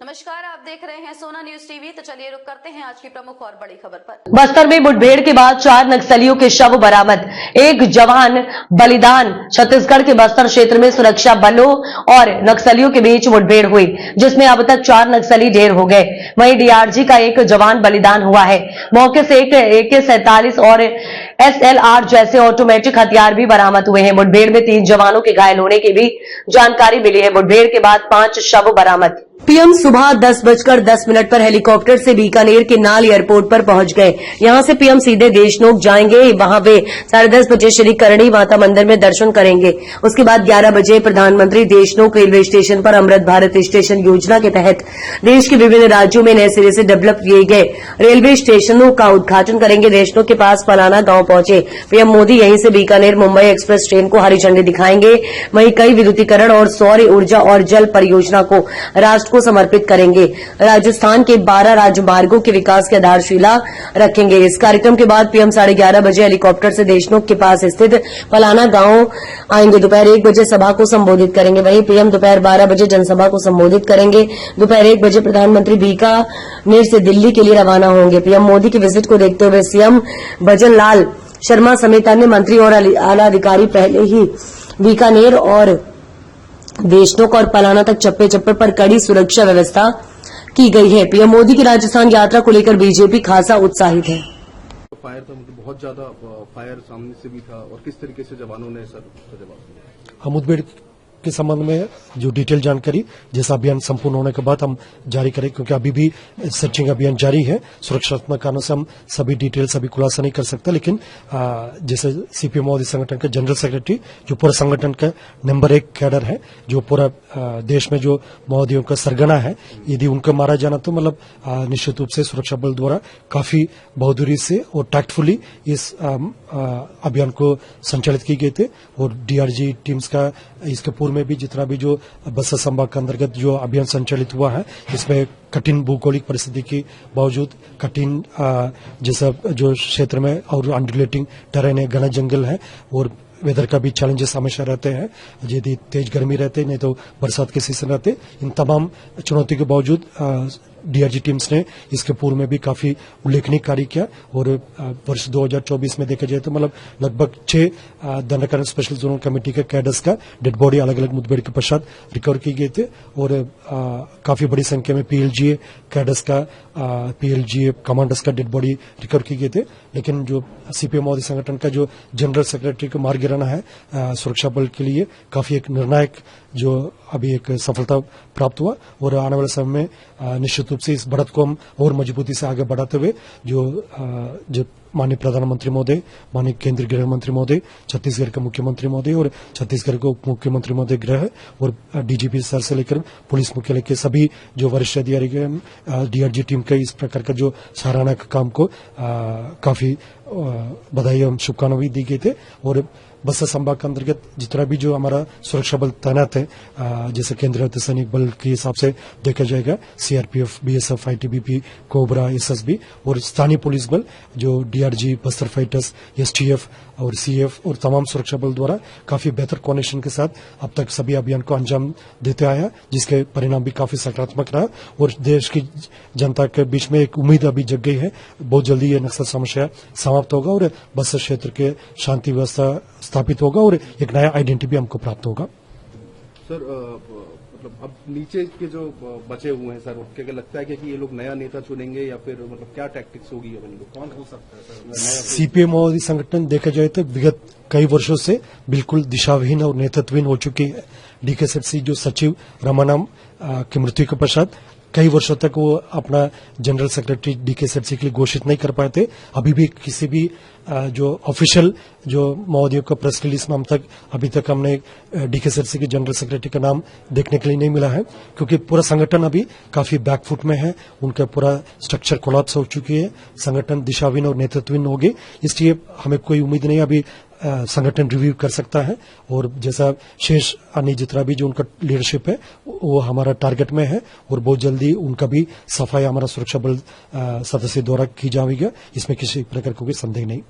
नमस्कार, आप देख रहे हैं सोना न्यूज टीवी। तो चलिए रुक करते हैं आज की प्रमुख और बड़ी खबर पर। बस्तर में मुठभेड़ के बाद 4 नक्सलियों के शव बरामद, 1 जवान बलिदान। छत्तीसगढ़ के बस्तर क्षेत्र में सुरक्षा बलों और नक्सलियों के बीच मुठभेड़ हुई, जिसमें अब तक 4 नक्सली ढेर हो गए। वहीं डीआरजी का 1 जवान बलिदान हुआ है। मौके से एक AK-47 और SLR जैसे ऑटोमेटिक हथियार भी बरामद हुए हैं। मुठभेड़ में 3 जवानों के घायल होने की भी जानकारी मिली है। मुठभेड़ के बाद 5 शव बरामद। पीएम सुबह 10:10 पर हेलीकॉप्टर से बीकानेर के नाल एयरपोर्ट पर पहुंच गए। यहां से पीएम सीधे देशनोक जाएंगे। वहां वे 10:30 बजे श्री करणी माता मंदिर में दर्शन करेंगे। उसके बाद 11 बजे प्रधानमंत्री देशनोक रेलवे स्टेशन पर अमृत भारत स्टेशन योजना के तहत देश के विभिन्न राज्यों में नए सिरे से डेवलप किए गए रेलवे स्टेशनों का उद्घाटन करेंगे। देशनोक के पास पलाना गांव पहुंचे पीएम मोदी यहीं से बीकानेर मुंबई एक्सप्रेस ट्रेन को हरी झंडी दिखाएंगे। वहीं कई विद्युतीकरण और सौर ऊर्जा और जल परियोजना को राष्ट्र को समर्पित करेंगे। राजस्थान के 12 राजमार्गों के विकास की आधारशिला रखेंगे। इस कार्यक्रम के बाद पीएम 11:30 बजे हेलीकॉप्टर से देशनोक के पास स्थित पलाना गांव आएंगे। दोपहर 1 बजे सभा को संबोधित करेंगे। वहीं पीएम दोपहर 12 बजे जनसभा को संबोधित करेंगे। दोपहर 1 बजे प्रधानमंत्री बीकानेर से दिल्ली के लिए रवाना होंगे। पीएम मोदी की विजिट को देखते हुए सीएम भजन लाल शर्मा समेत अन्य मंत्री और आला अधिकारी पहले ही बीकानेर और देशनोक और पलाना तक चप्पे चप्पे पर कड़ी सुरक्षा व्यवस्था की गई है। पीएम मोदी की राजस्थान यात्रा को लेकर बीजेपी खासा उत्साहित है। फायर था, मतलब बहुत ज्यादा फायर सामने से भी था, और किस तरीके से जवानों ने सर जवाब दिया? मुठभेड़ के संबंध में जो डिटेल जानकारी जैसा अभियान संपूर्ण होने के बाद हम जारी करें, क्योंकि अभी भी सर्चिंग अभियान जारी है। सुरक्षात्मक कारणों से हम सभी डिटेल्स अभी खुलासा नहीं कर सकते, लेकिन जैसे सीपीएम मोदी संगठन के जनरल सेक्रेटरी जो पूरा संगठन का नंबर 1 कैडर है, जो पूरा देश में जो माओवादियों का सरगना है, यदि उनको मारा जाना तो मतलब निश्चित रूप से सुरक्षा बल द्वारा काफी बहादुरी से और टैक्टफुली इस अभियान को संचालित किए गए थे। और डीआरजी टीम्स का इसके पूर्व में भी जितना भी जो बस्तर संभाग के अंतर्गत जो अभियान संचालित हुआ है, इसमें कठिन भौगोलिक परिस्थिति के बावजूद कठिन जैसा जो क्षेत्र में और अनरिलेटिंग टेरेन है, घना जंगल है और वेदर का भी चैलेंजेस हमेशा रहते हैं। यदि तेज गर्मी रहते नहीं तो बरसात के सीजन रहते, इन तमाम चुनौतियों के बावजूद डीआरजी टीम्स ने इसके पूर्व में भी काफी उल्लेखनीय कार्य किया। और वर्ष 2024 में देखा जाए तो मतलब लगभग 6 दंडकारण स्पेशल जोनल कमेटी के कैडर्स का डेड बॉडी अलग अलग मुठभेड़ के पश्चात रिकवर किए गए थे। और काफी बड़ी संख्या में PLGA कैडर्स का PLGA कमांडर्स का डेड बॉडी रिकवर किए गए थे। लेकिन जो सीपीएम मोदी संगठन का जो जनरल सेक्रेटरी को मार गिराना है सुरक्षा बल के लिए काफी एक निर्णायक जो अभी एक सफलता प्राप्त हुआ। और आने वाले समय में निश्चित रूप से इस बढ़त को हम और मजबूती से आगे बढ़ाते हुए जो माननीय प्रधानमंत्री महोदय, माननीय केंद्रीय गृह मंत्री महोदय, छत्तीसगढ़ के मुख्यमंत्री महोदय और छत्तीसगढ़ के उप मुख्यमंत्री महोदय गृह और डीजीपी सर से लेकर पुलिस मुख्यालय के सभी जो वरिष्ठ अधिकारी डीआरजी टीम के इस प्रकार का जो सराहना का काम को काफी बधाई एवं शुभकामनाएं भी दी गई थे। और बस्तर संभाग के अंतर्गत जितना भी जो हमारा सुरक्षा बल तैनात है, जैसे केंद्रीय अर्धसैनिक बल के हिसाब से देखा जाएगा CRPF, BSF, ITBP, cobra, SSB और स्थानीय पुलिस बल जो डीआरजी, बस्तर फाइटर्स, एसटीएफ और सीएफ और तमाम सुरक्षा बल द्वारा काफी बेहतर कोऑर्डिनेशन के साथ अब तक सभी अभियान को अंजाम देते आया, जिसके परिणाम भी काफी सकारात्मक रहा। और देश की जनता के बीच में एक उम्मीद अभी जग गई है, बहुत जल्दी ये नक्सल समस्या समाप्त होगा और बस्तर क्षेत्र के शांति व्यवस्था स्थापित होगा और एक नया आइडेंटिटी भी हमको प्राप्त होगा। सर मतलब अब नीचे के जो बचे हुए हैं सर, क्या लगता है कि ये लोग नया नेता चुनेंगे या फिर मतलब क्या टैक्टिक्स होगी, कौन हो सकता है सर? सीपीएम मोदी संगठन देखा जाए तो विगत कई वर्षों से बिल्कुल दिशाविहीन और नेतृत्वहीन हो चुकी है। डीकेएसएफसी जो सचिव रमानाम की मृत्यु के पश्चात कई वर्षों तक वो अपना जनरल सेक्रेटरी डीकेएसएफसी के लिए घोषित नहीं कर पाए थे। अभी भी किसी भी जो ऑफिशियल जो माओवादियों का प्रेस रिलीज में अभी तक हमने डीकेएसएफसी के जनरल सेक्रेटरी का नाम देखने के लिए नहीं मिला है, क्योंकि पूरा संगठन अभी काफी बैकफुट में है। उनका पूरा स्ट्रक्चर कोलैप्स हो चुकी है, संगठन दिशाहीन और नेतृत्वहीन हो गई। इसलिए हमें कोई उम्मीद नहीं, अभी संगठन रिव्यू कर सकता है और जैसा शेष अन्य जितना भी जो उनका लीडरशिप है वो हमारा टारगेट में है और बहुत जल्दी उनका भी सफाई हमारा सुरक्षा बल सदस्य द्वारा की जाएगी, इसमें किसी प्रकार का कोई संदेह नहीं।